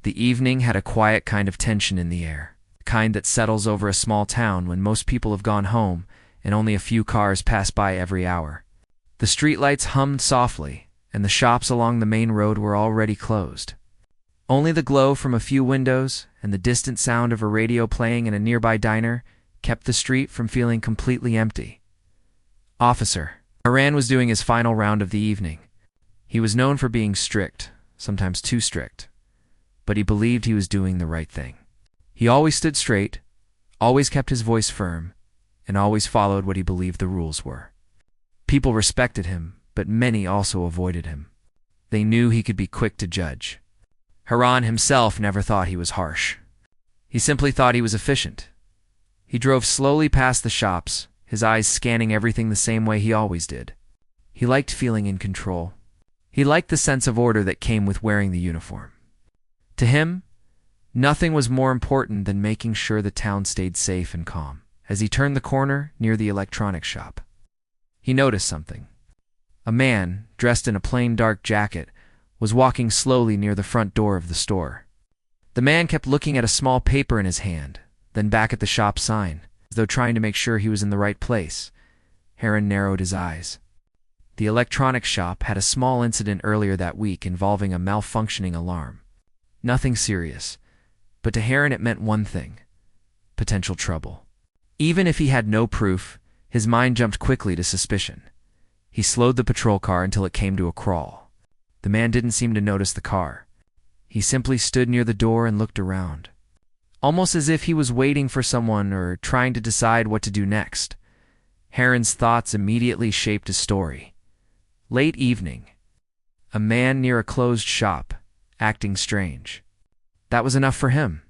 The evening had a quiet kind of tension in the air, the kind that settles over a small town when most people have gone home and only a few cars pass by every hour. The streetlights hummed softly, and the shops along the main road were already closed. Only the glow from a few windows and the distant sound of a radio playing in a nearby diner kept the street from feeling completely empty. Officer Haran was doing his final round of the evening. He was known for being strict, sometimes too strict, but he believed he was doing the right thing. He always stood straight, always kept his voice firm, and always followed what he believed the rules were. People respected him, but many also avoided him. They knew he could be quick to judge. Haran himself never thought he was harsh. He simply thought he was efficient. He drove slowly past the shops, his eyes scanning everything the same way he always did. He liked feeling in control. He liked the sense of order that came with wearing the uniform. To him, nothing was more important than making sure the town stayed safe and calm. As he turned the corner near the electronics shop, he noticed something. A man, dressed in a plain dark jacket, was walking slowly near the front door of the store. The man kept looking at a small paper in his hand, then back at the shop sign, as though trying to make sure he was in the right place. Haran narrowed his eyes. The electronics shop had a small incident earlier that week involving a malfunctioning alarm. Nothing serious, but to Haran it meant one thing: potential trouble. Even if he had no proof, his mind jumped quickly to suspicion. He slowed the patrol car until it came to a crawl. The man didn't seem to notice the car. He simply stood near the door and looked around, almost as if he was waiting for someone or trying to decide what to do next. Haran's thoughts immediately shaped a story. Late evening. A man near a closed shop, acting strange. That was enough for him.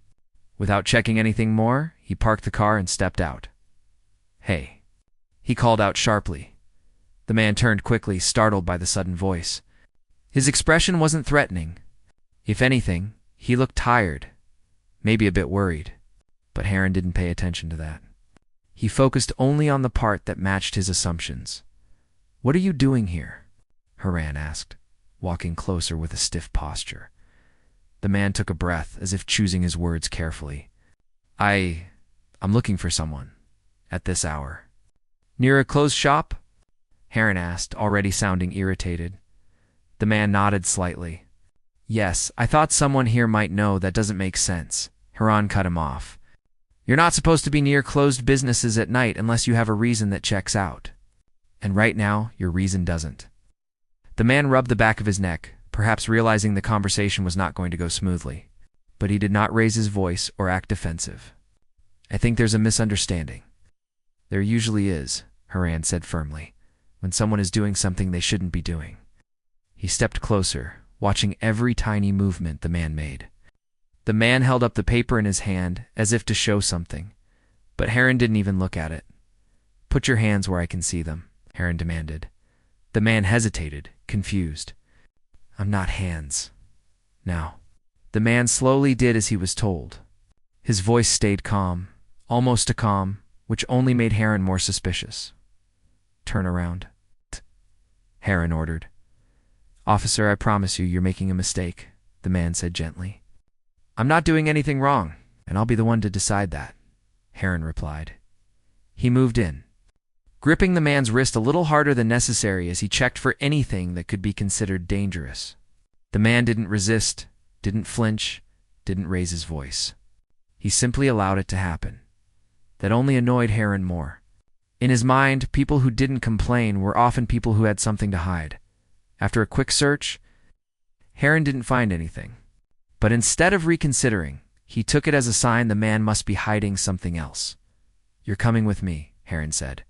Without checking anything more, he parked the car and stepped out. "Hey," he called out sharply. The man turned quickly, startled by the sudden voice. His expression wasn't threatening. If anything, he looked tired, maybe a bit worried, but Haran didn't pay attention to that. He focused only on the part that matched his assumptions. "What are you doing here?" Haran asked, walking closer with a stiff posture. The man took a breath, as if choosing his words carefully. I'm looking for someone. At this hour." "Near a closed shop?" Haran asked, already sounding irritated. The man nodded slightly. "Yes, I thought someone here might know. That doesn't make sense." Haran cut him off. "You're not supposed to be near closed businesses at night unless you have a reason that checks out. And right now, your reason doesn't." The man rubbed the back of his neck, perhaps realizing the conversation was not going to go smoothly. But he did not raise his voice or act defensive. "I think there's a misunderstanding." "There usually is," Haran said firmly, "when someone is doing something they shouldn't be doing." He stepped closer, watching every tiny movement the man made. The man held up the paper in his hand as if to show something, but Haran didn't even look at it. "Put your hands where I can see them," Haran demanded. The man hesitated, confused. "I'm not hands." "Now." The man slowly did as he was told. His voice stayed calm, almost a calm, which only made Haran more suspicious. "Turn around," Haran ordered. "Officer, I promise you're making a mistake," the man said gently. "I'm not doing anything wrong, and I'll be the one to decide that," Haran replied. He moved in, gripping the man's wrist a little harder than necessary as he checked for anything that could be considered dangerous. The man didn't resist, didn't flinch, didn't raise his voice. He simply allowed it to happen. That only annoyed Haran more. In his mind, people who didn't complain were often people who had something to hide. After a quick search, Haran didn't find anything. But instead of reconsidering, he took it as a sign the man must be hiding something else. "You're coming with me," Haran said.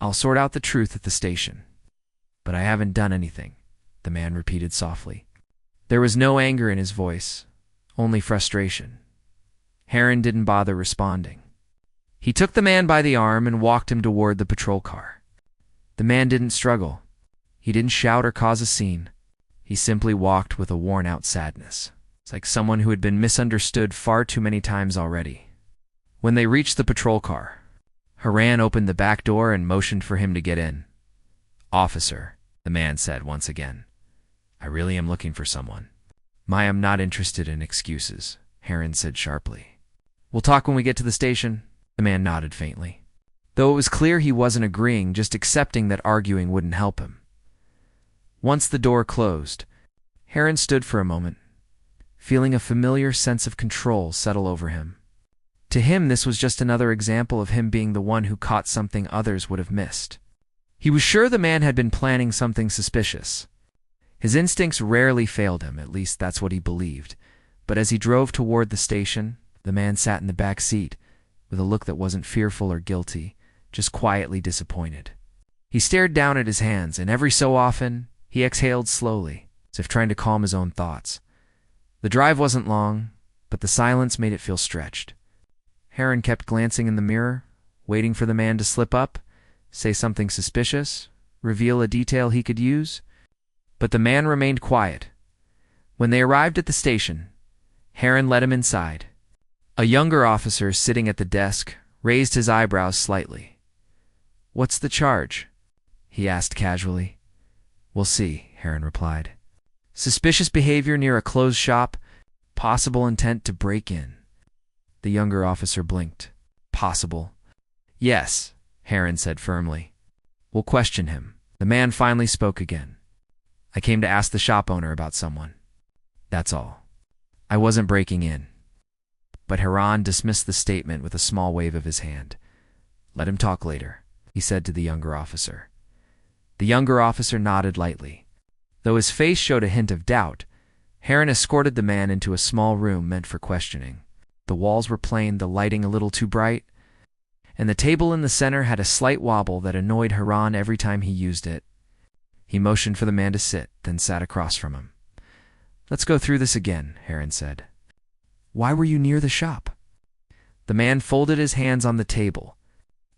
"I'll sort out the truth at the station." "But I haven't done anything," the man repeated softly. There was no anger in his voice, only frustration. Haran didn't bother responding. He took the man by the arm and walked him toward the patrol car. The man didn't struggle. He didn't shout or cause a scene. He simply walked with a worn-out sadness. It's like someone who had been misunderstood far too many times already. When they reached the patrol car, Haran opened the back door and motioned for him to get in. "Officer," the man said once again, "I really am looking for someone." I am not interested in excuses, Heron said sharply. We'll talk when we get to the station. The man nodded faintly. Though it was clear he wasn't agreeing, just accepting that arguing wouldn't help him. Once the door closed, Heron stood for a moment, feeling a familiar sense of control settle over him. To him, this was just another example of him being the one who caught something others would have missed. He was sure the man had been planning something suspicious. His instincts rarely failed him, at least that's what he believed. But as he drove toward the station, the man sat in the back seat, with a look that wasn't fearful or guilty, just quietly disappointed. He stared down at his hands, and every so often, he exhaled slowly, as if trying to calm his own thoughts. The drive wasn't long, but the silence made it feel stretched. Heron kept glancing in the mirror, waiting for the man to slip up, say something suspicious, reveal a detail he could use. But the man remained quiet. When they arrived at the station, Heron led him inside. A younger officer sitting at the desk raised his eyebrows slightly. "What's the charge?" he asked casually. "We'll see," Heron replied. "Suspicious behavior near a closed shop, possible intent to break in." The younger officer blinked. "Possible." "Yes," Heron said firmly. "We'll question him." The man finally spoke again. "I came to ask the shop owner about someone. That's all. I wasn't breaking in." But Heron dismissed the statement with a small wave of his hand. "Let him talk later," he said to the younger officer. The younger officer nodded lightly. Though his face showed a hint of doubt, Heron escorted the man into a small room meant for questioning. The walls were plain, the lighting a little too bright, and the table in the center had a slight wobble that annoyed Heron every time he used it. He motioned for the man to sit, then sat across from him. "Let's go through this again," Heron said. "Why were you near the shop?" The man folded his hands on the table.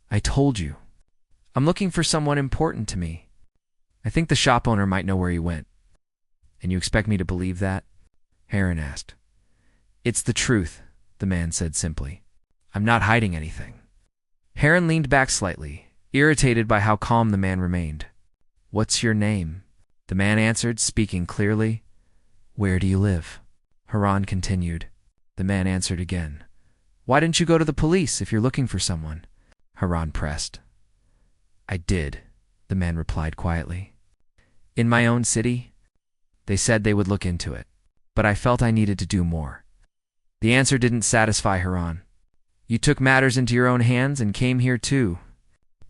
"I told you. I'm looking for someone important to me. I think the shop owner might know where he went." "And you expect me to believe that?" Heron asked. "It's the truth," the man said simply. "I'm not hiding anything." Heron leaned back slightly, irritated by how calm the man remained. "What's your name?" The man answered, speaking clearly. "Where do you live?" Heron continued. The man answered again. "Why didn't you go to the police if you're looking for someone?" Heron pressed. "I did," the man replied quietly. "In my own city? They said they would look into it, but I felt I needed to do more." The answer didn't satisfy Heron. "You took matters into your own hands and came here too."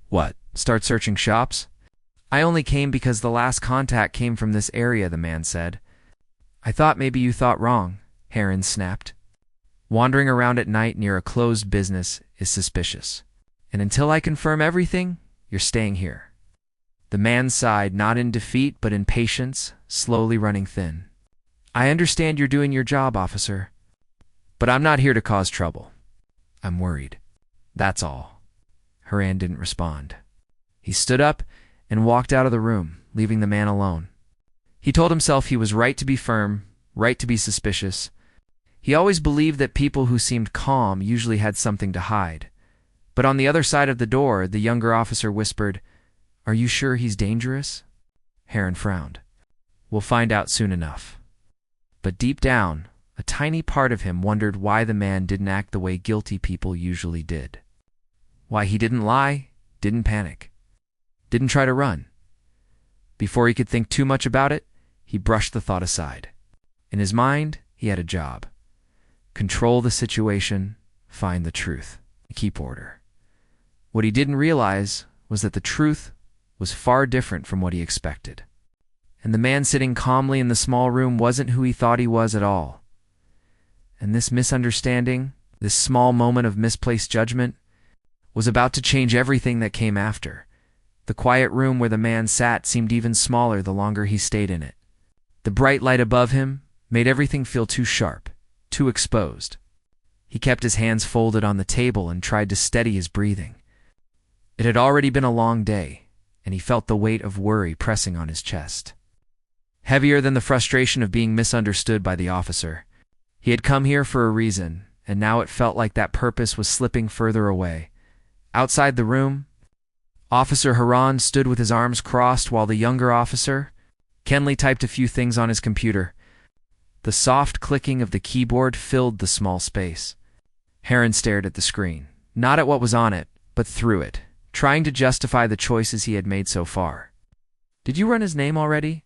"What, start searching shops?" "I only came because the last contact came from this area," the man said. "I thought maybe you thought wrong," Heron snapped. "Wandering around at night near a closed business is suspicious. And until I confirm everything, you're staying here." The man sighed, not in defeat but in patience, slowly running thin. "I understand you're doing your job, officer. But I'm not here to cause trouble. I'm worried. That's all." Heron didn't respond. He stood up and walked out of the room, leaving the man alone. He told himself he was right to be firm, right to be suspicious. He always believed that people who seemed calm usually had something to hide. But on the other side of the door, the younger officer whispered, "Are you sure he's dangerous?" Heron frowned. "We'll find out soon enough." But deep down, a tiny part of him wondered why the man didn't act the way guilty people usually did. Why he didn't lie, didn't panic, didn't try to run. Before he could think too much about it, he brushed the thought aside. In his mind, he had a job. Control the situation, find the truth, keep order. What he didn't realize was that the truth was far different from what he expected. And the man sitting calmly in the small room wasn't who he thought he was at all. And this misunderstanding, this small moment of misplaced judgment, was about to change everything that came after. The quiet room where the man sat seemed even smaller the longer he stayed in it. The bright light above him made everything feel too sharp, too exposed. He kept his hands folded on the table and tried to steady his breathing. It had already been a long day, and he felt the weight of worry pressing on his chest. Heavier than the frustration of being misunderstood by the officer. He had come here for a reason, and now it felt like that purpose was slipping further away. Outside the room, Officer Heron stood with his arms crossed while the younger officer, Kenley, typed a few things on his computer. The soft clicking of the keyboard filled the small space. Heron stared at the screen, not at what was on it, but through it, trying to justify the choices he had made so far. "Did you run his name already?"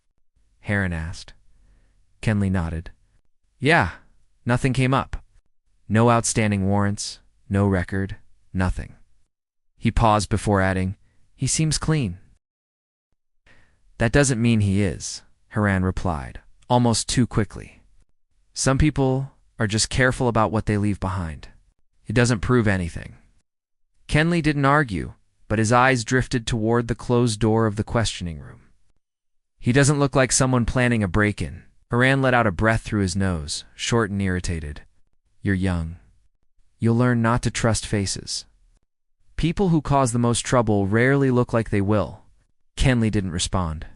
Heron asked. Kenley nodded. "Yeah, nothing came up. No outstanding warrants, no record, nothing." He paused before adding, "He seems clean." "That doesn't mean he is," Heron replied, almost too quickly. "Some people are just careful about what they leave behind. It doesn't prove anything." Kenley didn't argue, but his eyes drifted toward the closed door of the questioning room. "He doesn't look like someone planning a break-in." Heron let out a breath through his nose, short and irritated. "You're young. You'll learn not to trust faces. People who cause the most trouble rarely look like they will." Kenley didn't respond.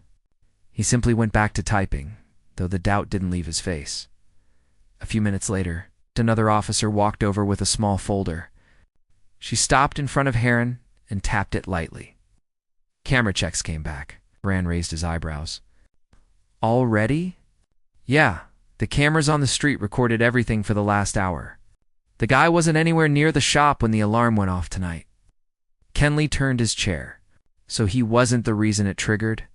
He simply went back to typing, though the doubt didn't leave his face. A few minutes later, another officer walked over with a small folder. She stopped in front of Heron and tapped it lightly. "Camera checks came back." Heron raised his eyebrows. "Already?" "Yeah, the cameras on the street recorded everything for the last hour. The guy wasn't anywhere near the shop when the alarm went off tonight." Kenley turned his chair. "So he wasn't the reason it triggered?"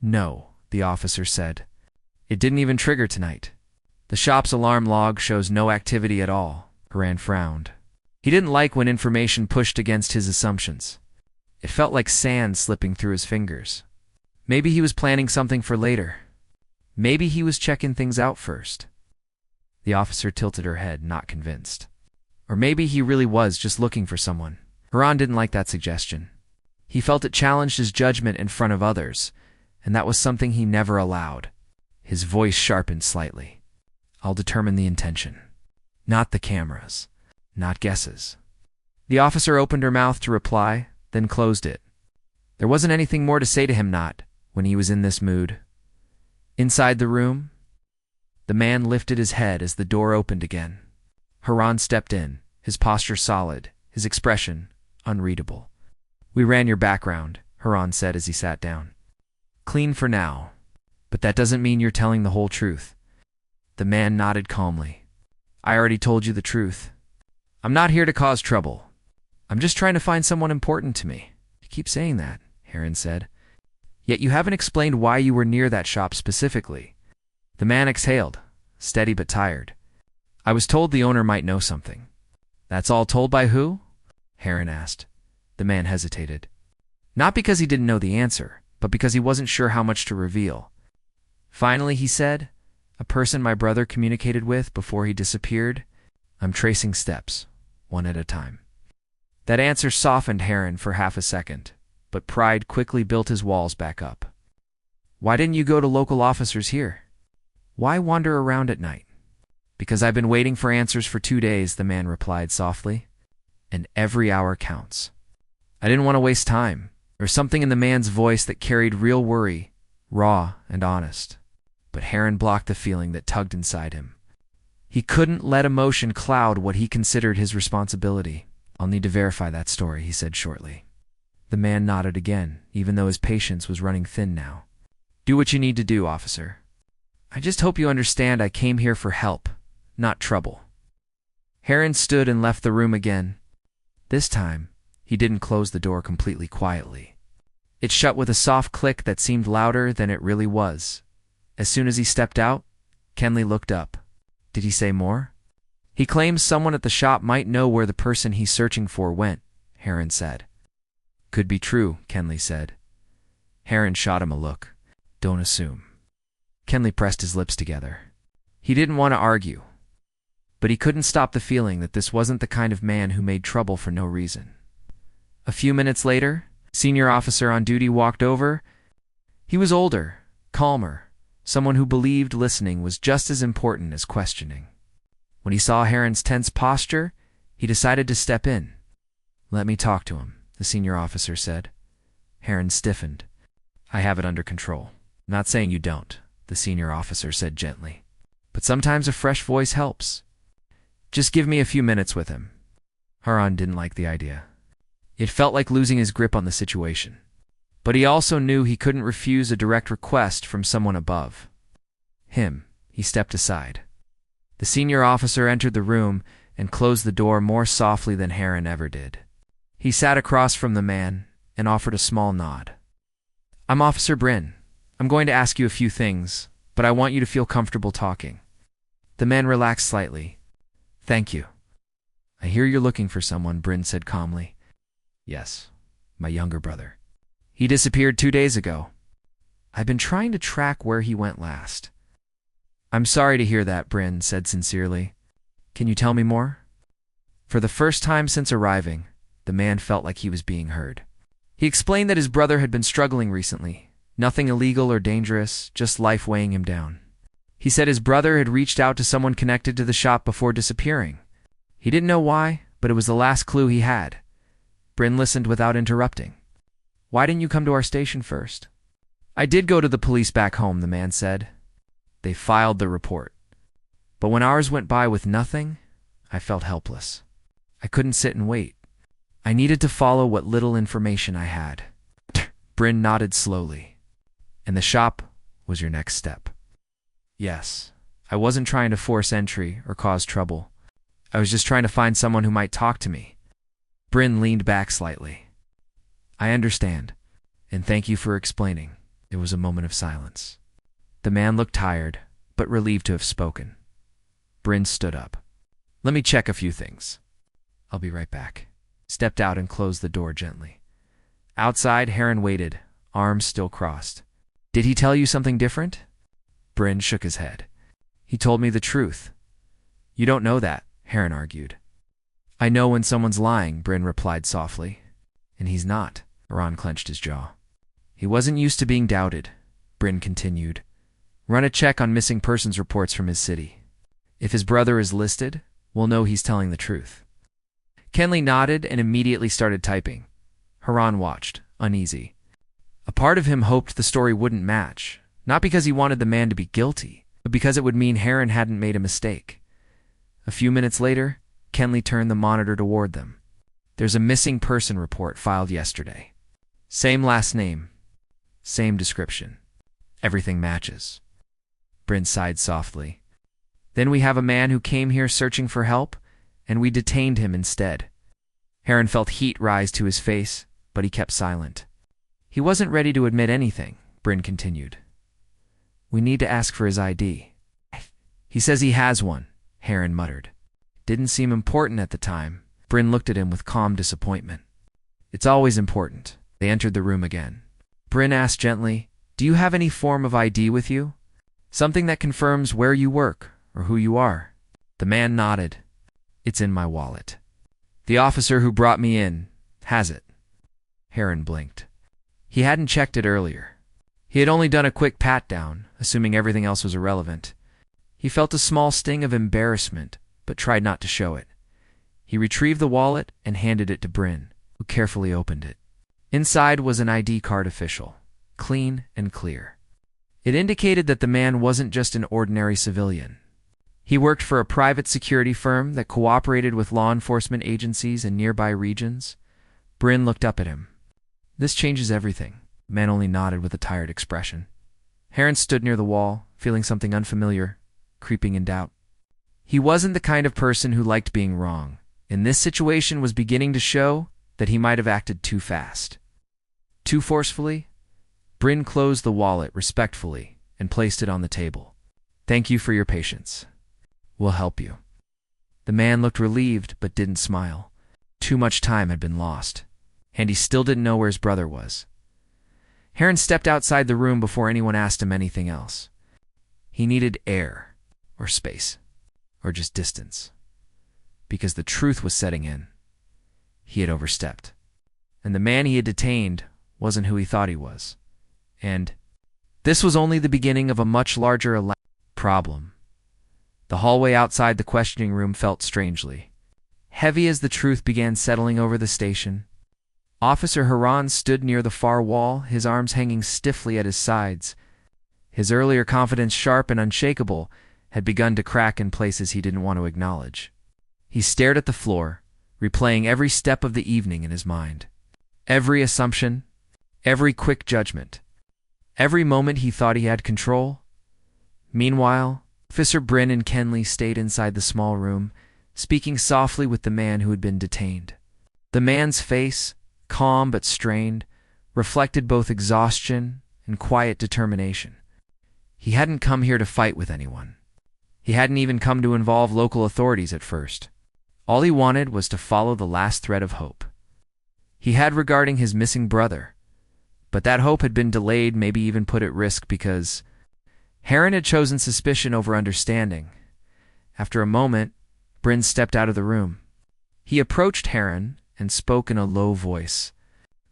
"No," the officer said. "It didn't even trigger tonight. The shop's alarm log shows no activity at all." Heron frowned. He didn't like when information pushed against his assumptions. It felt like sand slipping through his fingers. Maybe he was planning something for later. Maybe he was checking things out first. The officer tilted her head, not convinced. Or maybe he really was just looking for someone. Heron didn't like that suggestion. He felt it challenged his judgment in front of others, and that was something he never allowed. His voice sharpened slightly. "I'll determine the intention. Not the cameras. Not guesses." The officer opened her mouth to reply, then closed it. There wasn't anything more to say to him, not when he was in this mood. Inside the room, the man lifted his head as the door opened again. Heron stepped in, his posture solid, his expression unreadable. "We ran your background," Heron said as he sat down. "Clean for now, but that doesn't mean you're telling the whole truth." The man nodded calmly. "I already told you the truth. I'm not here to cause trouble. I'm just trying to find someone important to me." "You keep saying that," Heron said. "Yet you haven't explained why you were near that shop specifically." The man exhaled, steady but tired. "I was told the owner might know something." "That's all? Told by who?" Heron asked. The man hesitated. Not because he didn't know the answer, but because he wasn't sure how much to reveal. Finally, he said, "A person my brother communicated with before he disappeared. I'm tracing steps, one at a time." That answer softened Heron for half a second, but pride quickly built his walls back up. "Why didn't you go to local officers here? Why wander around at night?" "Because I've been waiting for answers for 2 days," the man replied softly. "And every hour counts. I didn't want to waste time." There was something in the man's voice that carried real worry, raw and honest. But Heron blocked the feeling that tugged inside him. He couldn't let emotion cloud what he considered his responsibility. "I'll need to verify that story," he said shortly. The man nodded again, even though his patience was running thin now. "Do what you need to do, officer. I just hope you understand I came here for help, not trouble." Heron stood and left the room again. This time, he didn't close the door completely quietly. It shut with a soft click that seemed louder than it really was. As soon as he stepped out, Kenley looked up. Did he say more? "He claims someone at the shop might know where the person he's searching for went," Heron said. "Could be true," Kenley said. Heron shot him a look. "Don't assume." Kenley pressed his lips together. He didn't want to argue, but he couldn't stop the feeling that this wasn't the kind of man who made trouble for no reason. A few minutes later, a senior officer on duty walked over. He was older, calmer, someone who believed listening was just as important as questioning. When he saw Heron's tense posture, he decided to step in. "Let me talk to him," the senior officer said. Heron stiffened. "I have it under control." "Not saying you don't," the senior officer said gently. "But sometimes a fresh voice helps. Just give me a few minutes with him." Heron didn't like the idea. It felt like losing his grip on the situation. But he also knew he couldn't refuse a direct request from someone above. Him, He stepped aside. The senior officer entered the room and closed the door more softly than Heron ever did. He sat across from the man and offered a small nod. "I'm Officer Bryn. I'm going to ask you a few things, but I want you to feel comfortable talking." The man relaxed slightly. "Thank you." "I hear you're looking for someone," Bryn said calmly. "Yes, my younger brother. He disappeared 2 days ago. I've been trying to track where he went last." "I'm sorry to hear that," Bryn said sincerely. "Can you tell me more?" For the first time since arriving, the man felt like he was being heard. He explained that his brother had been struggling recently. Nothing illegal or dangerous, just life weighing him down. He said his brother had reached out to someone connected to the shop before disappearing. He didn't know why, but it was the last clue he had. Bryn listened without interrupting. "Why didn't you come to our station first?" "I did go to the police back home," the man said. "They filed the report. But when hours went by with nothing, I felt helpless. I couldn't sit and wait. I needed to follow what little information I had." Bryn nodded slowly. "And the shop was your next step?" "Yes. I wasn't trying to force entry or cause trouble. I was just trying to find someone who might talk to me." Bryn leaned back slightly. "I understand, and thank you for explaining." There was a moment of silence. The man looked tired, but relieved to have spoken. Bryn stood up. "Let me check a few things. I'll be right back." Stepped out and closed the door gently. Outside, Heron waited, arms still crossed. "Did he tell you something different?" Bryn shook his head. "He told me the truth." "You don't know that," Heron argued. "I know when someone's lying," Bryn replied softly. "And he's not." Heron clenched his jaw. "He wasn't used to being doubted," Bryn continued. "Run a check on missing persons reports from his city. If his brother is listed, we'll know he's telling the truth." Kenley nodded and immediately started typing. Heron watched, uneasy. A part of him hoped the story wouldn't match, not because he wanted the man to be guilty, but because it would mean Heron hadn't made a mistake. A few minutes later, Kenley turned the monitor toward them. "There's a missing person report filed yesterday. Same last name, same description. Everything matches." Bryn sighed softly. "Then we have a man who came here searching for help, and we detained him instead." Heron felt heat rise to his face, but he kept silent. "He wasn't ready to admit anything," Bryn continued. "We need to ask for his ID." "He says he has one," Heron muttered. "Didn't seem important at the time." Bryn looked at him with calm disappointment. "It's always important." They entered the room again. Bryn asked gently, "Do you have any form of ID with you? Something that confirms where you work or who you are?" The man nodded. "It's in my wallet. The officer who brought me in has it." Heron blinked. He hadn't checked it earlier. He had only done a quick pat-down, assuming everything else was irrelevant. He felt a small sting of embarrassment, but tried not to show it. He retrieved the wallet and handed it to Bryn, who carefully opened it. Inside was an ID card official, clean and clear. It indicated that the man wasn't just an ordinary civilian. He worked for a private security firm that cooperated with law enforcement agencies in nearby regions. Bryn looked up at him. "This changes everything." The man only nodded with a tired expression. Heron stood near the wall, feeling something unfamiliar, creeping in doubt. He wasn't the kind of person who liked being wrong, and this situation was beginning to show that he might have acted too fast. Too forcefully? Bryn closed the wallet respectfully and placed it on the table. "Thank you for your patience. We'll help you." The man looked relieved but didn't smile. Too much time had been lost, and he still didn't know where his brother was. Heron stepped outside the room before anyone asked him anything else. He needed air, or space, or just distance, because the truth was setting in. He had overstepped, and the man he had detained wasn't who he thought he was. And this was only the beginning of a much larger problem. The hallway outside the questioning room felt strangely heavy as the truth began settling over the station. Officer Heron stood near the far wall, his arms hanging stiffly at his sides. His earlier confidence, sharp and unshakable, had begun to crack in places he didn't want to acknowledge. He stared at the floor, replaying every step of the evening in his mind. Every assumption, every quick judgment, every moment he thought he had control. Meanwhile, Officer Bryn and Kenley stayed inside the small room, speaking softly with the man who had been detained. The man's face, calm but strained, reflected both exhaustion and quiet determination. He hadn't come here to fight with anyone. He hadn't even come to involve local authorities at first. All he wanted was to follow the last thread of hope he had regarding his missing brother. But that hope had been delayed, maybe even put at risk, because Heron had chosen suspicion over understanding. After a moment, Bryn stepped out of the room. He approached Heron and spoke in a low voice.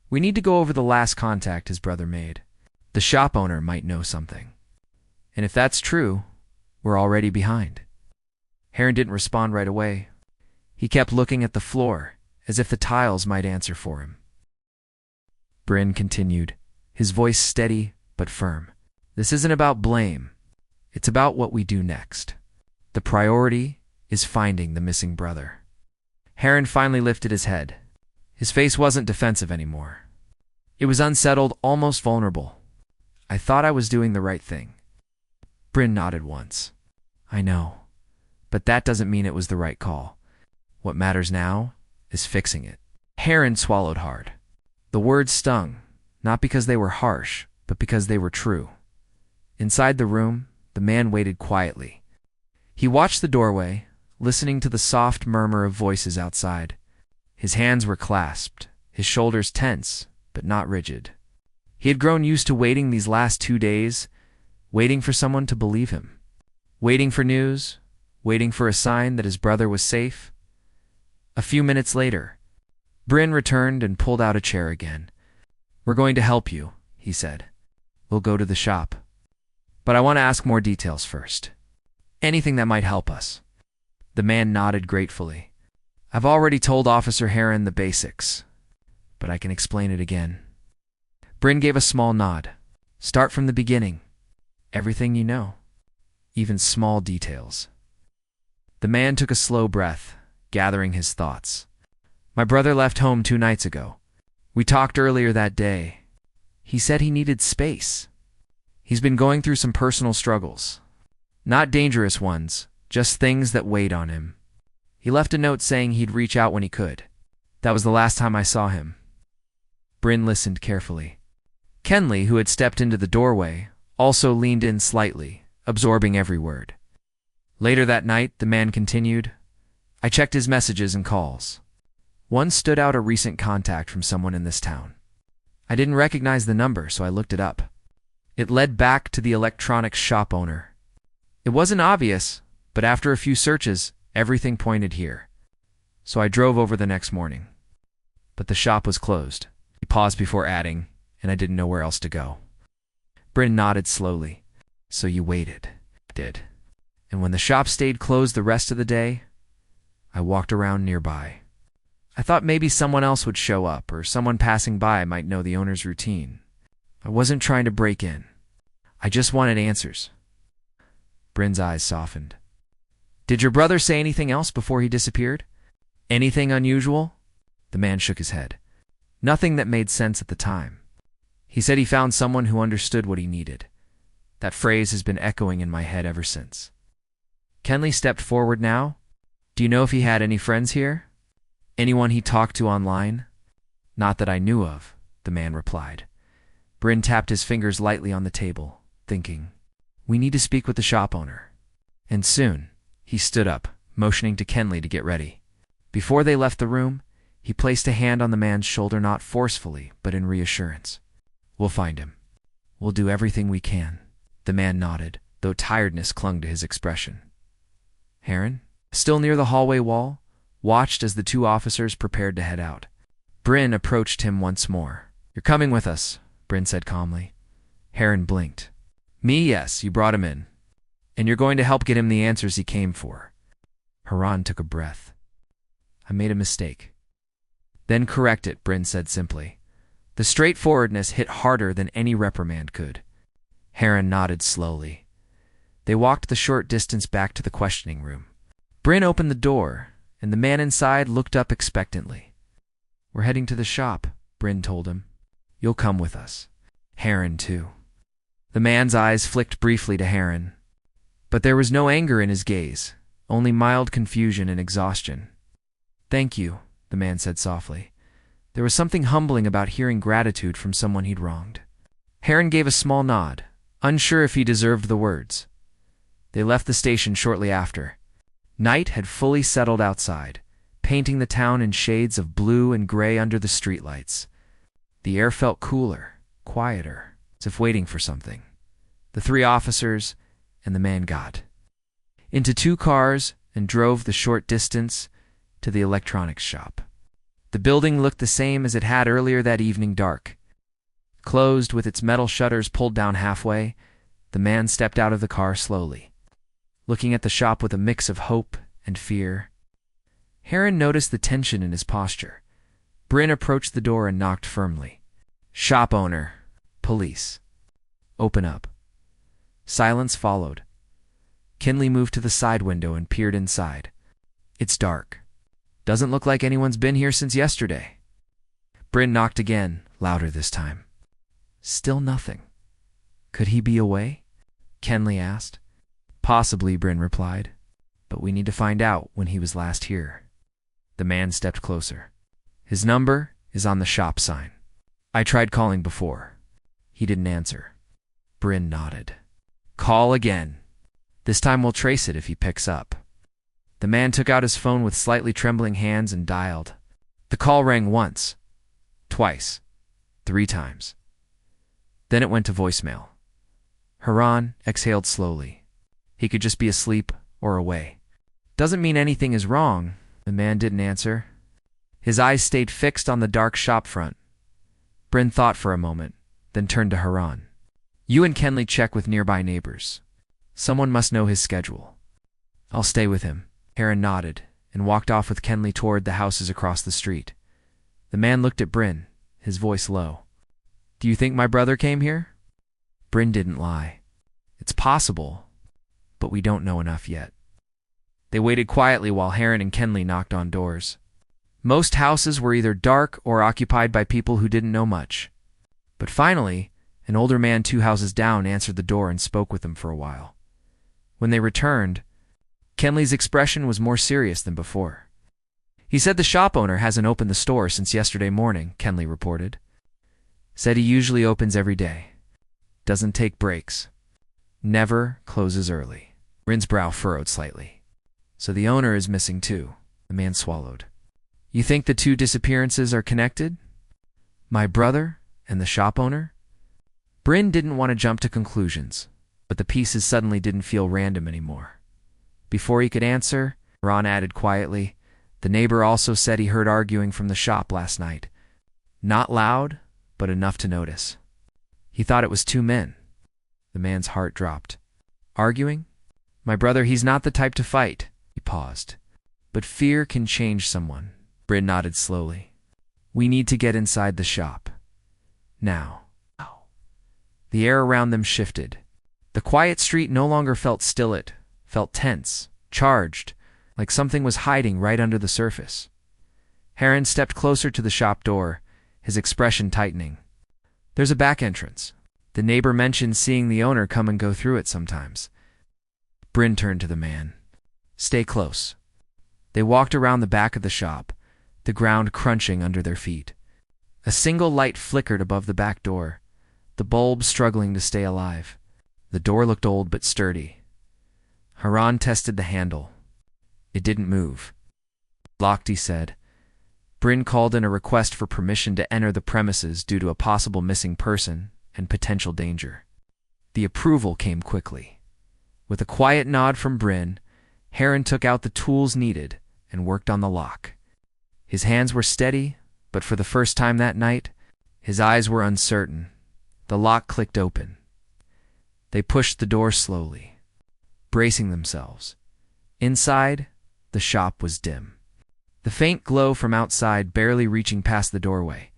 "We need to go over the last contact his brother made. The shop owner might know something. And if that's true, we're already behind." Heron didn't respond right away. He kept looking at the floor, as if the tiles might answer for him. Bryn continued, his voice steady but firm. "This isn't about blame. It's about what we do next. The priority is finding the missing brother." Heron finally lifted his head. His face wasn't defensive anymore. It was unsettled, almost vulnerable. "I thought I was doing the right thing." Bryn nodded once. "I know, but that doesn't mean it was the right call. What matters now is fixing it." Heron swallowed hard. The words stung, not because they were harsh, but because they were true. Inside the room, the man waited quietly. He watched the doorway, listening to the soft murmur of voices outside. His hands were clasped, his shoulders tense, but not rigid. He had grown used to waiting these last 2 days, waiting for someone to believe him. Waiting for news, waiting for a sign that his brother was safe. A few minutes later, Bryn returned and pulled out a chair again. "We're going to help you," he said. "We'll go to the shop. But I want to ask more details first. Anything that might help us." The man nodded gratefully. "I've already told Officer Heron the basics, but I can explain it again." Bryn gave a small nod. "Start from the beginning. Everything you know. Even small details." The man took a slow breath, gathering his thoughts. "My brother left home 2 nights ago. We talked earlier that day. He said he needed space. He's been going through some personal struggles. Not dangerous ones, just things that weighed on him. He left a note saying he'd reach out when he could. That was the last time I saw him." Bryn listened carefully. Kenley, who had stepped into the doorway, also leaned in slightly, absorbing every word. Later that night, the man continued, "I checked his messages and calls. One stood out, a recent contact from someone in this town. I didn't recognize the number, so I looked it up. It led back to the electronics shop owner. It wasn't obvious, but after a few searches, everything pointed here. So I drove over the next morning. But the shop was closed." He paused before adding, "and I didn't know where else to go." Bryn nodded slowly. "So you waited." "Did. And when the shop stayed closed the rest of the day, I walked around nearby. I thought maybe someone else would show up, or someone passing by might know the owner's routine. I wasn't trying to break in. I just wanted answers." Bryn's eyes softened. "Did your brother say anything else before he disappeared? Anything unusual?" The man shook his head. "Nothing that made sense at the time. He said he found someone who understood what he needed. That phrase has been echoing in my head ever since." Kenley stepped forward now. "Do you know if he had any friends here? Anyone he talked to online?" "Not that I knew of," the man replied. Bryn tapped his fingers lightly on the table, thinking, "We need to speak with the shop owner. And soon." He stood up, motioning to Kenley to get ready. Before they left the room, he placed a hand on the man's shoulder, not forcefully, but in reassurance. "We'll find him. We'll do everything we can." The man nodded, though tiredness clung to his expression. Heron, still near the hallway wall, watched as the 2 officers prepared to head out. Bryn approached him once more. "You're coming with us," Bryn said calmly. Heron blinked. "Me, yes, you brought him in. And you're going to help get him the answers he came for." Heron took a breath. "I made a mistake." "Then correct it," Bryn said simply. The straightforwardness hit harder than any reprimand could. Heron nodded slowly. They walked the short distance back to the questioning room. Bryn opened the door, and the man inside looked up expectantly. "We're heading to the shop," Bryn told him. "You'll come with us." Heron, too. The man's eyes flicked briefly to Heron. But there was no anger in his gaze, only mild confusion and exhaustion. "Thank you," the man said softly. There was something humbling about hearing gratitude from someone he'd wronged. Heron gave a small nod, unsure if he deserved the words. They left the station shortly after. Night had fully settled outside, painting the town in shades of blue and gray under the streetlights. The air felt cooler, quieter, as if waiting for something. The three officers and the man got into two cars and drove the short distance to the electronics shop. The building looked the same as it had earlier that evening, dark. Closed, with its metal shutters pulled down halfway, the man stepped out of the car slowly, looking at the shop with a mix of hope and fear. Heron noticed the tension in his posture. Bryn approached the door and knocked firmly. "Shop owner. Police. Open up." Silence followed. Kinley moved to the side window and peered inside. "It's dark. Doesn't look like anyone's been here since yesterday." Bryn knocked again, louder this time. Still nothing. "Could he be away?" Kenley asked. "Possibly," Bryn replied. "But we need to find out when he was last here." The man stepped closer. "His number is on the shop sign. I tried calling before. He didn't answer." Bryn nodded. "Call again. This time we'll trace it if he picks up." The man took out his phone with slightly trembling hands and dialed. The call rang once, twice, 3 times. Then it went to voicemail. Heron exhaled slowly. He could just be asleep or away. "Doesn't mean anything is wrong." The man didn't answer. His eyes stayed fixed on the dark shop front. Bryn thought for a moment, then turned to Heron. "You and Kenley check with nearby neighbors. Someone must know his schedule." "I'll stay with him." Heron nodded and walked off with Kenley toward the houses across the street. The man looked at Bryn, his voice low. "Do you think my brother came here?" Bryn didn't lie. "It's possible, but we don't know enough yet." They waited quietly while Heron and Kenley knocked on doors. Most houses were either dark or occupied by people who didn't know much. But finally, an older man 2 houses down answered the door and spoke with them for a while. When they returned, Kenley's expression was more serious than before. "He said the shop owner hasn't opened the store since yesterday morning," Kenley reported. "Said he usually opens every day. Doesn't take breaks. Never closes early." Bryn's brow furrowed slightly. "So the owner is missing too." The man swallowed. "You think the 2 disappearances are connected? My brother and the shop owner?" Bryn didn't want to jump to conclusions, but the pieces suddenly didn't feel random anymore. Before he could answer, Ron added quietly, "The neighbor also said he heard arguing from the shop last night. Not loud, but enough to notice. He thought it was 2 men. The man's heart dropped. "Arguing? My brother, he's not the type to fight." He paused. "But fear can change someone." Bryn nodded slowly. "We need to get inside the shop. Now." The air around them shifted. The quiet street no longer felt still, it felt tense, charged, like something was hiding right under the surface. Heron stepped closer to the shop door, his expression tightening. "There's a back entrance. The neighbor mentioned seeing the owner come and go through it sometimes." Bryn turned to the man. "Stay close." They walked around the back of the shop, the ground crunching under their feet. A single light flickered above the back door, the bulb struggling to stay alive. The door looked old but sturdy. Heron tested the handle. It didn't move. "Locked," he said. Bryn called in a request for permission to enter the premises due to a possible missing person and potential danger. The approval came quickly. With a quiet nod from Bryn, Heron took out the tools needed and worked on the lock. His hands were steady, but for the first time that night, his eyes were uncertain. The lock clicked open. They pushed the door slowly, bracing themselves. Inside, the shop was dim. The faint glow from outside barely reaching past the doorway.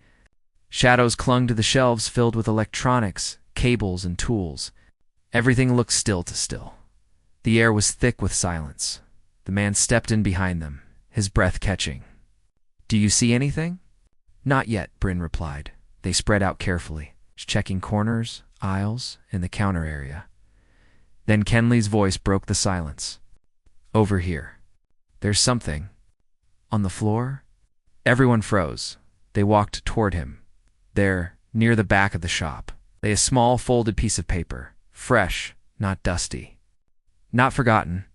Shadows clung to the shelves filled with electronics, cables, and tools. Everything looked still to still. The air was thick with silence. The man stepped in behind them, his breath catching. "Do you see anything?" "Not yet," Bryn replied. They spread out carefully, checking corners, aisles, and the counter area. Then Kenley's voice broke the silence. "Over here. There's something." "On the floor?" Everyone froze. They walked toward him. There, near the back of the shop, lay a small folded piece of paper, fresh, not dusty. "Not forgotten."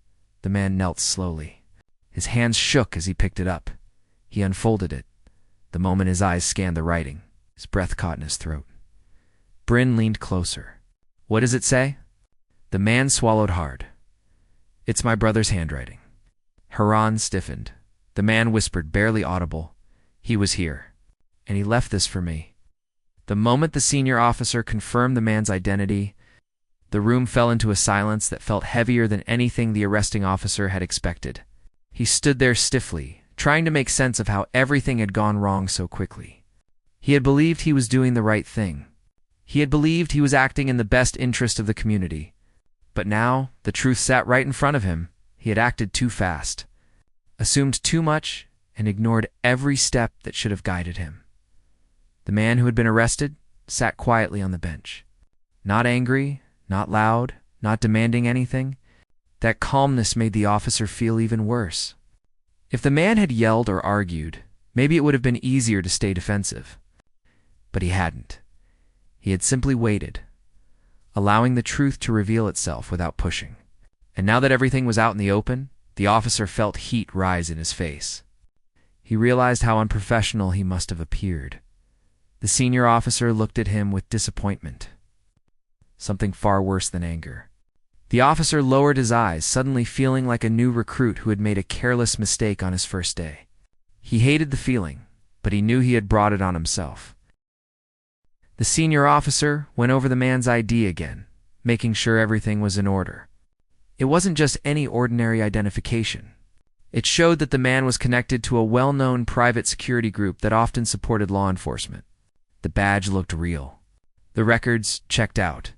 The man knelt slowly. His hands shook as he picked it up. He unfolded it. The moment his eyes scanned the writing, his breath caught in his throat. Bryn leaned closer. "What does it say?" The man swallowed hard. "It's my brother's handwriting." Haran stiffened. The man whispered, barely audible, "He was here, and he left this for me." The moment the senior officer confirmed the man's identity, the room fell into a silence that felt heavier than anything the arresting officer had expected. He stood there stiffly, trying to make sense of how everything had gone wrong so quickly. He had believed he was doing the right thing. He had believed he was acting in the best interest of the community. But now, the truth sat right in front of him. He had acted too fast, assumed too much, and ignored every step that should have guided him. The man who had been arrested sat quietly on the bench. Not angry, not loud, not demanding anything. That calmness made the officer feel even worse. If the man had yelled or argued, maybe it would have been easier to stay defensive. But he hadn't. He had simply waited, allowing the truth to reveal itself without pushing. And now that everything was out in the open, the officer felt heat rise in his face. He realized how unprofessional he must have appeared. The senior officer looked at him with disappointment. Something far worse than anger. The officer lowered his eyes, suddenly feeling like a new recruit who had made a careless mistake on his first day. He hated the feeling, but he knew he had brought it on himself. The senior officer went over the man's ID again, making sure everything was in order. It wasn't just any ordinary identification. It showed that the man was connected to a well-known private security group that often supported law enforcement. The badge looked real. The records checked out.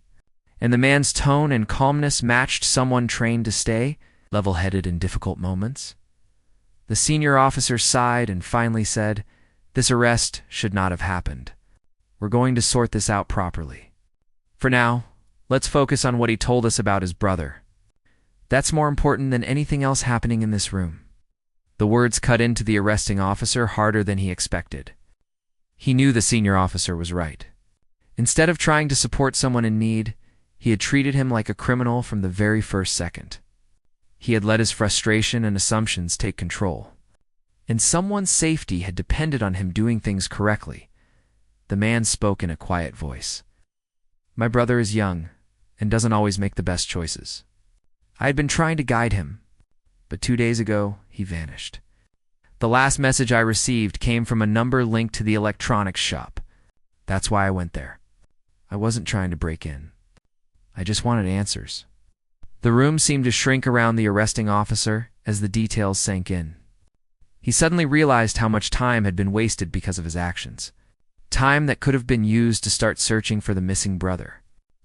And the man's tone and calmness matched someone trained to stay, level-headed in difficult moments. The senior officer sighed and finally said, "This arrest should not have happened. We're going to sort this out properly. For now, let's focus on what he told us about his brother. That's more important than anything else happening in this room." The words cut into the arresting officer harder than he expected. He knew the senior officer was right. Instead of trying to support someone in need, he had treated him like a criminal from the very first second. He had let his frustration and assumptions take control. And someone's safety had depended on him doing things correctly. The man spoke in a quiet voice. "My brother is young and doesn't always make the best choices. I had been trying to guide him, but 2 days ago, he vanished. The last message I received came from a number linked to the electronics shop. That's why I went there. I wasn't trying to break in. I just wanted answers." The room seemed to shrink around the arresting officer as the details sank in. He suddenly realized how much time had been wasted because of his actions. Time that could have been used to start searching for the missing brother.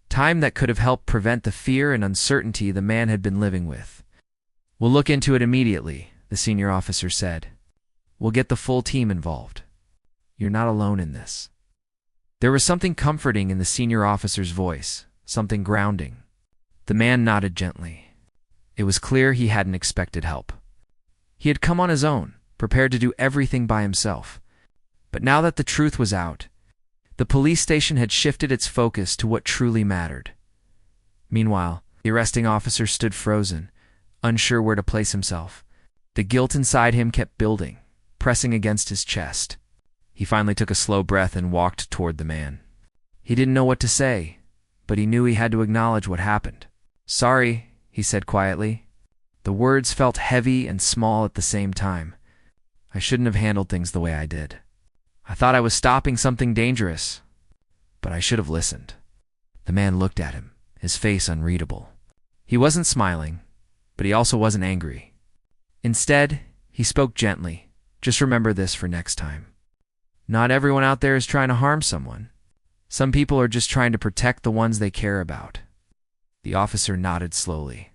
Time that could have helped prevent the fear and uncertainty the man had been living with. "We'll look into it immediately," the senior officer said. "We'll get the full team involved. You're not alone in this." There was something comforting in the senior officer's voice, something grounding. The man nodded gently. It was clear he hadn't expected help. He had come on his own, prepared to do everything by himself. But now that the truth was out, the police station had shifted its focus to what truly mattered. Meanwhile, the arresting officer stood frozen, unsure where to place himself. The guilt inside him kept building, pressing against his chest. He finally took a slow breath and walked toward the man. He didn't know what to say, but he knew he had to acknowledge what happened. "Sorry," he said quietly. The words felt heavy and small at the same time. "I shouldn't have handled things the way I did. I thought I was stopping something dangerous, but I should have listened." The man looked at him, his face unreadable. He wasn't smiling, but he also wasn't angry. Instead, he spoke gently. "Just remember this for next time. Not everyone out there is trying to harm someone. Some people are just trying to protect the ones they care about." The officer nodded slowly.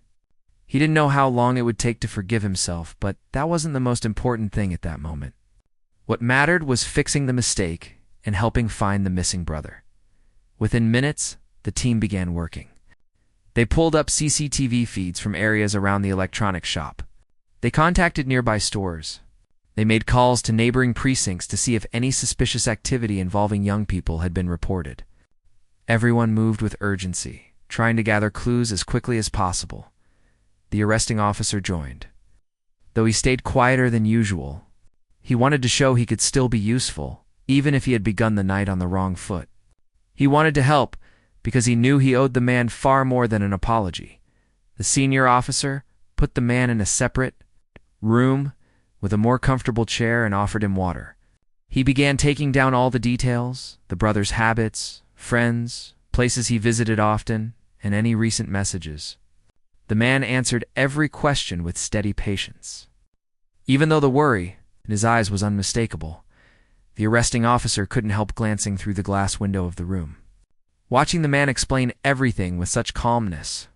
He didn't know how long it would take to forgive himself, but that wasn't the most important thing at that moment. What mattered was fixing the mistake and helping find the missing brother. Within minutes, the team began working. They pulled up CCTV feeds from areas around the electronics shop. They contacted nearby stores. They made calls to neighboring precincts to see if any suspicious activity involving young people had been reported. Everyone moved with urgency, trying to gather clues as quickly as possible. The arresting officer joined. Though he stayed quieter than usual, he wanted to show he could still be useful, even if he had begun the night on the wrong foot. He wanted to help because he knew he owed the man far more than an apology. The senior officer put the man in a separate room with a more comfortable chair and offered him water. He began taking down all the details, the brother's habits, friends, places he visited often, and any recent messages. The man answered every question with steady patience. Even though the worry in his eyes was unmistakable, the arresting officer couldn't help glancing through the glass window of the room. Watching the man explain everything with such calmness,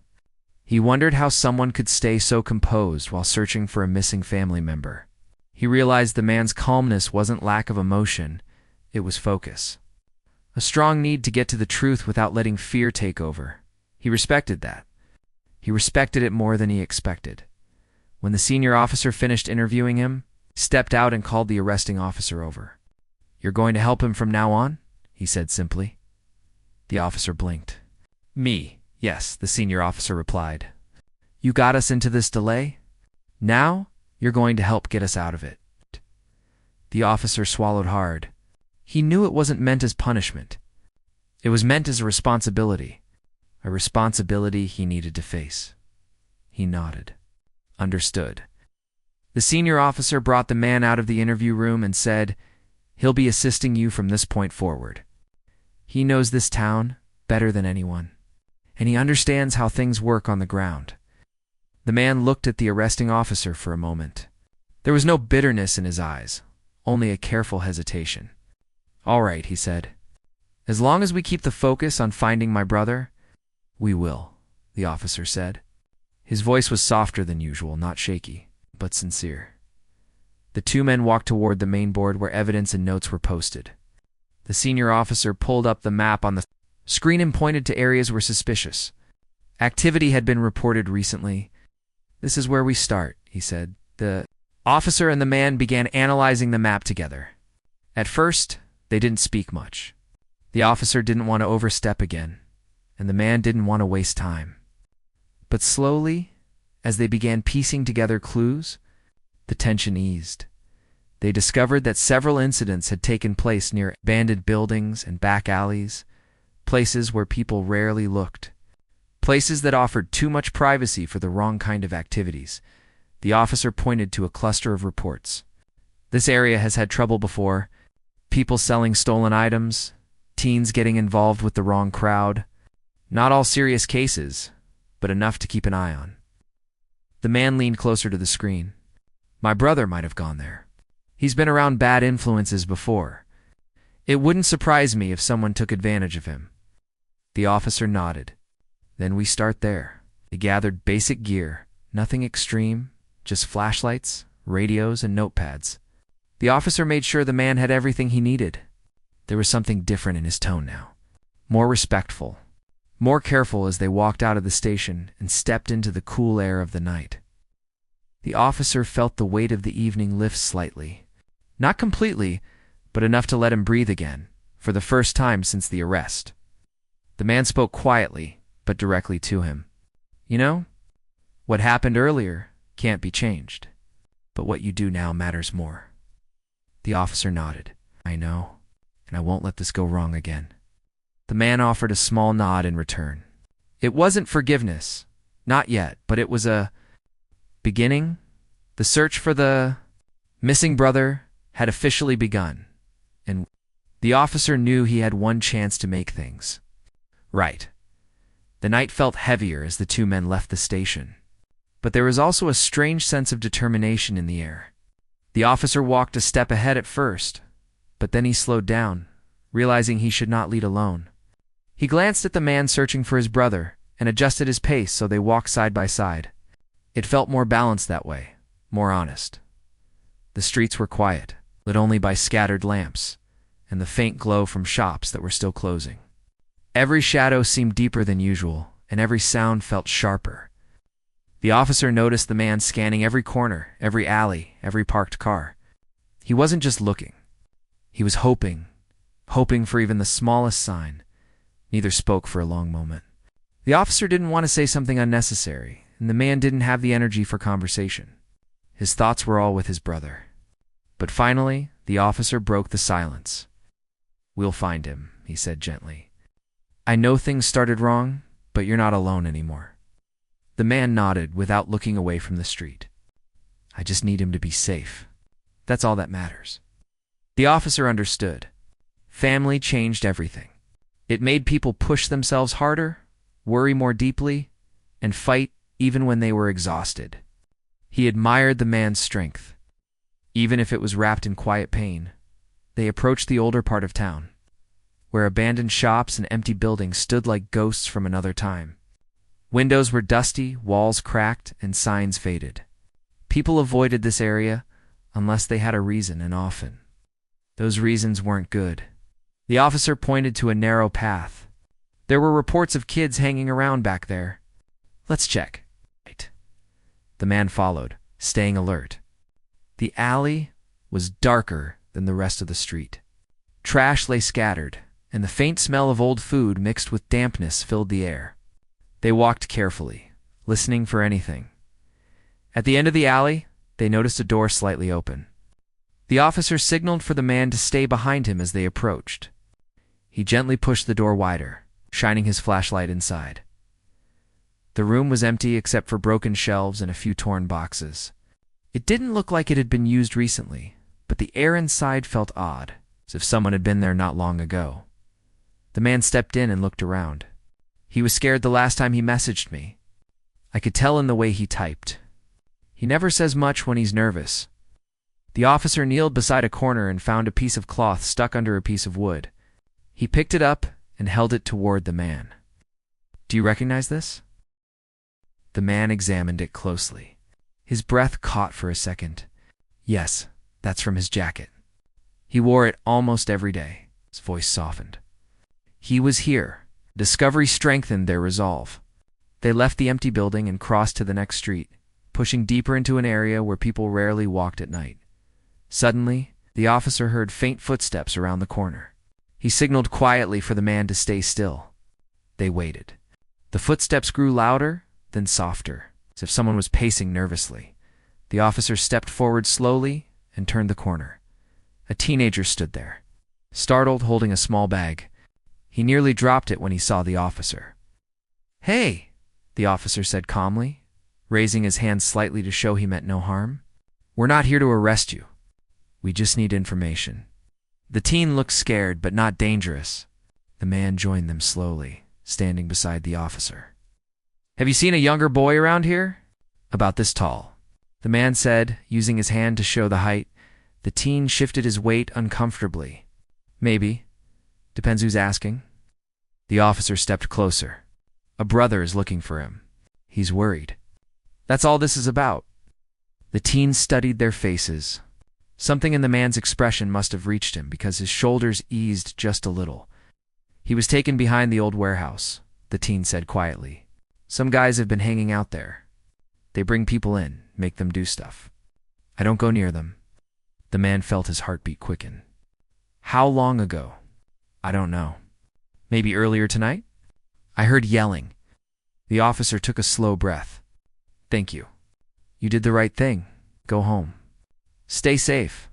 he wondered how someone could stay so composed while searching for a missing family member. He realized the man's calmness wasn't lack of emotion, it was focus. A strong need to get to the truth without letting fear take over. He respected that. He respected it more than he expected. When the senior officer finished interviewing him, he stepped out and called the arresting officer over. "You're going to help him from now on?" he said simply. The officer blinked. "Me, yes," the senior officer replied. "You got us into this delay? Now you're going to help get us out of it." The officer swallowed hard. He knew it wasn't meant as punishment. It was meant as a responsibility he needed to face. He nodded. Understood. The senior officer brought the man out of the interview room and said, "He'll be assisting you from this point forward. He knows this town better than anyone, and he understands how things work on the ground." The man looked at the arresting officer for a moment. There was no bitterness in his eyes, only a careful hesitation. "All right," he said. "As long as we keep the focus on finding my brother, we will," the officer said. His voice was softer than usual, not shaky, but sincere. The two men walked toward the main board where evidence and notes were posted. The senior officer pulled up the map on the screen and pointed to areas where suspicious activity had been reported recently. "This is where we start," he said. The officer and the man began analyzing the map together. At first, they didn't speak much. The officer didn't want to overstep again, and the man didn't want to waste time. But slowly, as they began piecing together clues, the tension eased. They discovered that several incidents had taken place near abandoned buildings and back alleys, places where people rarely looked, places that offered too much privacy for the wrong kind of activities. The officer pointed to a cluster of reports. "This area has had trouble before. People selling stolen items, teens getting involved with the wrong crowd. Not all serious cases, but enough to keep an eye on." The man leaned closer to the screen. "My brother might have gone there. He's been around bad influences before. It wouldn't surprise me if someone took advantage of him." The officer nodded. "Then we start there." They gathered basic gear, nothing extreme, just flashlights, radios, and notepads. The officer made sure the man had everything he needed. There was something different in his tone now. More respectful, more careful as they walked out of the station and stepped into the cool air of the night. The officer felt the weight of the evening lift slightly. Not completely, but enough to let him breathe again, for the first time since the arrest. The man spoke quietly, but directly to him. "You know, what happened earlier can't be changed, but what you do now matters more." The officer nodded. "I know, and I won't let this go wrong again." The man offered a small nod in return. It wasn't forgiveness, not yet, but it was a beginning. The search for the missing brother had officially begun, and the officer knew he had one chance to make things right. The night felt heavier as the two men left the station, but there was also a strange sense of determination in the air. The officer walked a step ahead at first, but then he slowed down, realizing he should not lead alone. He glanced at the man searching for his brother and adjusted his pace so they walked side by side. It felt more balanced that way, more honest. The streets were quiet, lit only by scattered lamps and the faint glow from shops that were still closing. Every shadow seemed deeper than usual, and every sound felt sharper. The officer noticed the man scanning every corner, every alley, every parked car. He wasn't just looking. He was hoping for even the smallest sign. Neither spoke for a long moment. The officer didn't want to say something unnecessary, and the man didn't have the energy for conversation. His thoughts were all with his brother. But finally, the officer broke the silence. "We'll find him," he said gently. "I know things started wrong, but you're not alone anymore." The man nodded without looking away from the street. "I just need him to be safe. That's all that matters." The officer understood. Family changed everything. It made people push themselves harder, worry more deeply, and fight even when they were exhausted. He admired the man's strength. Even if it was wrapped in quiet pain, they approached the older part of town, where abandoned shops and empty buildings stood like ghosts from another time. Windows were dusty, walls cracked, and signs faded. People avoided this area unless they had a reason, and often those reasons weren't good. The officer pointed to a narrow path. There were reports of kids hanging around back there. "Let's check." The man followed, staying alert. The alley was darker than the rest of the street. Trash lay scattered, and the faint smell of old food mixed with dampness filled the air. They walked carefully, listening for anything. At the end of the alley, they noticed a door slightly open. The officer signaled for the man to stay behind him as they approached. He gently pushed the door wider, shining his flashlight inside. The room was empty except for broken shelves and a few torn boxes. It didn't look like it had been used recently, but the air inside felt odd, as if someone had been there not long ago. The man stepped in and looked around. "He was scared the last time he messaged me. I could tell in the way he typed. He never says much when he's nervous." The officer kneeled beside a corner and found a piece of cloth stuck under a piece of wood. He picked it up and held it toward the man. "Do you recognize this?" The man examined it closely. His breath caught for a second. "Yes, that's from his jacket. He wore it almost every day." His voice softened. "He was here." Discovery strengthened their resolve. They left the empty building and crossed to the next street, pushing deeper into an area where people rarely walked at night. Suddenly, the officer heard faint footsteps around the corner. He signaled quietly for the man to stay still. They waited. The footsteps grew louder, then softer, as if someone was pacing nervously. The officer stepped forward slowly and turned the corner. A teenager stood there, startled, holding a small bag. He nearly dropped it when he saw the officer. "Hey," the officer said calmly, raising his hand slightly to show he meant no harm. "We're not here to arrest you. We just need information." The teen looked scared but not dangerous. The man joined them slowly, standing beside the officer. "Have you seen a younger boy around here?" "About this tall," the man said, using his hand to show the height. The teen shifted his weight uncomfortably. "Maybe. Depends who's asking." The officer stepped closer. "A brother is looking for him. He's worried. That's all this is about." The teens studied their faces. Something in the man's expression must have reached him because his shoulders eased just a little. "He was taken behind the old warehouse," the teen said quietly. "Some guys have been hanging out there. They bring people in, make them do stuff. I don't go near them." The man felt his heartbeat quicken. "How long ago?" "I don't know. Maybe earlier tonight?" "I heard yelling." The officer took a slow breath. "Thank you. You did the right thing. Go home. Stay safe."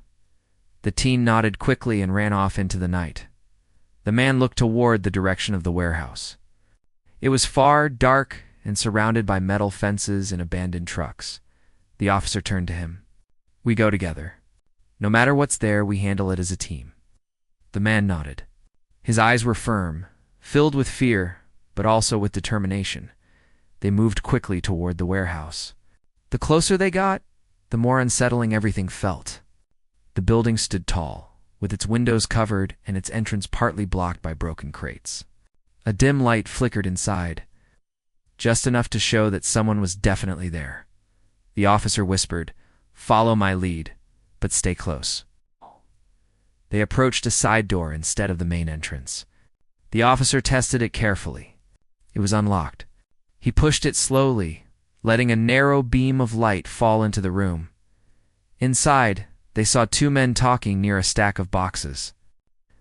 The teen nodded quickly and ran off into the night. The man looked toward the direction of the warehouse. It was far, dark, and surrounded by metal fences and abandoned trucks. The officer turned to him. "We go together. No matter what's there, we handle it as a team." The man nodded. His eyes were firm, filled with fear, but also with determination. They moved quickly toward the warehouse. The closer they got, the more unsettling everything felt. The building stood tall, with its windows covered and its entrance partly blocked by broken crates. A dim light flickered inside, just enough to show that someone was definitely there. The officer whispered, "Follow my lead, but stay close." They approached a side door instead of the main entrance. The officer tested it carefully. It was unlocked. He pushed it slowly, letting a narrow beam of light fall into the room. Inside, they saw two men talking near a stack of boxes.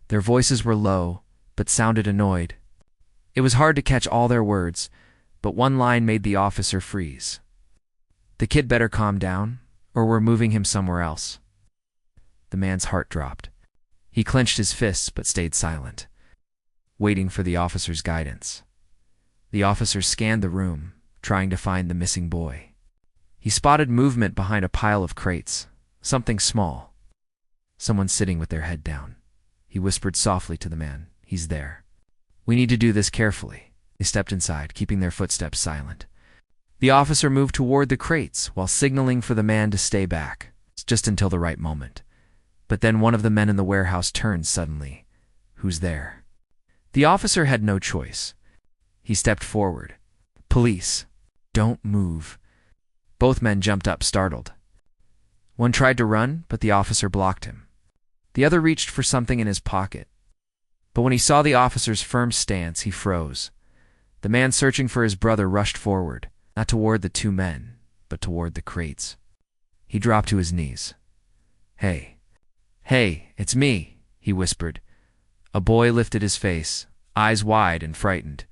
Their voices were low, but sounded annoyed. It was hard to catch all their words, but one line made the officer freeze. "The kid better calm down, or we're moving him somewhere else." The man's heart dropped. He clenched his fists but stayed silent, waiting for the officer's guidance. The officer scanned the room, trying to find the missing boy. He spotted movement behind a pile of crates, something small. Someone sitting with their head down. He whispered softly to the man, "He's there. We need to do this carefully." They stepped inside, keeping their footsteps silent. The officer moved toward the crates while signaling for the man to stay back, just until the right moment. But then one of the men in the warehouse turned suddenly. "Who's there?" The officer had no choice. He stepped forward. "Police. Don't move." Both men jumped up, startled. One tried to run, but the officer blocked him. The other reached for something in his pocket. But when he saw the officer's firm stance, he froze. The man searching for his brother rushed forward, not toward the two men, but toward the crates. He dropped to his knees. Hey, it's me," he whispered. A boy lifted his face, eyes wide and frightened.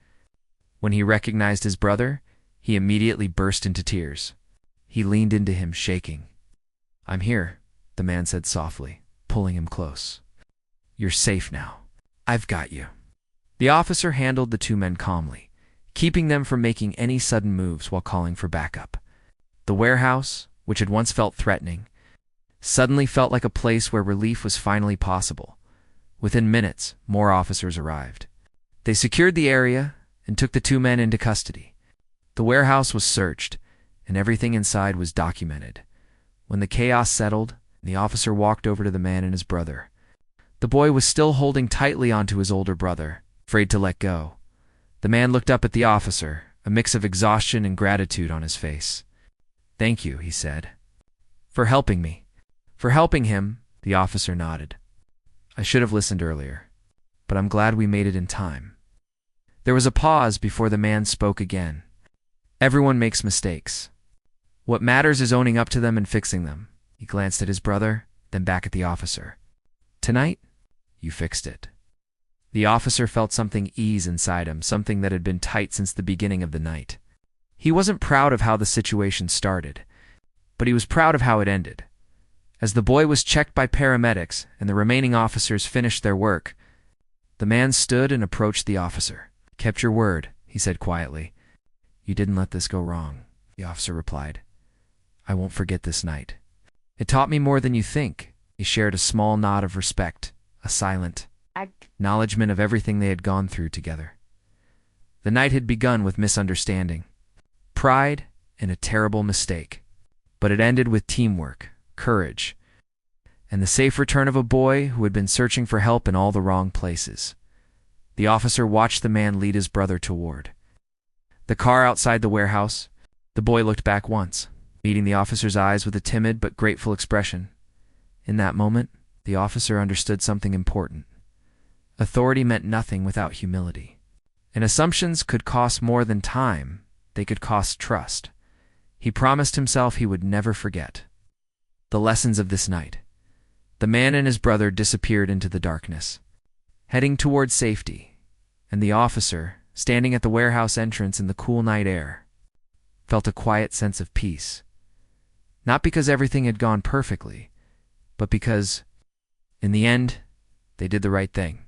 When he recognized his brother, he immediately burst into tears. He leaned into him, shaking. "I'm here," the man said softly, pulling him close. "You're safe now. I've got you." The officer handled the two men calmly, keeping them from making any sudden moves while calling for backup. The warehouse, which had once felt threatening, suddenly felt like a place where relief was finally possible. Within minutes, more officers arrived. They secured the area and took the two men into custody. The warehouse was searched, and everything inside was documented. When the chaos settled, the officer walked over to the man and his brother. The boy was still holding tightly onto his older brother, afraid to let go. The man looked up at the officer, a mix of exhaustion and gratitude on his face. "Thank you," he said. "For helping me." "For helping him," the officer nodded. "I should have listened earlier, but I'm glad we made it in time." There was a pause before the man spoke again. "Everyone makes mistakes. What matters is owning up to them and fixing them." He glanced at his brother, then back at the officer. "Tonight, you fixed it." The officer felt something ease inside him, something that had been tight since the beginning of the night. He wasn't proud of how the situation started, but he was proud of how it ended. As the boy was checked by paramedics and the remaining officers finished their work, the man stood and approached the officer. "Kept your word," he said quietly. "You didn't let this go wrong," the officer replied. "I won't forget this night. It taught me more than you think." He shared a small nod of respect, a silent acknowledgement of everything they had gone through together. The night had begun with misunderstanding, pride, and a terrible mistake. But it ended with teamwork, courage, and the safe return of a boy who had been searching for help in all the wrong places. The officer watched the man lead his brother toward the car outside the warehouse. The boy looked back once, meeting the officer's eyes with a timid but grateful expression. In that moment, the officer understood something important. Authority meant nothing without humility. And assumptions could cost more than time. They could cost trust. He promised himself he would never forget the lessons of this night. The man and his brother disappeared into the darkness, heading toward safety, and the officer, standing at the warehouse entrance in the cool night air, felt a quiet sense of peace. Not because everything had gone perfectly, but because, in the end, they did the right thing.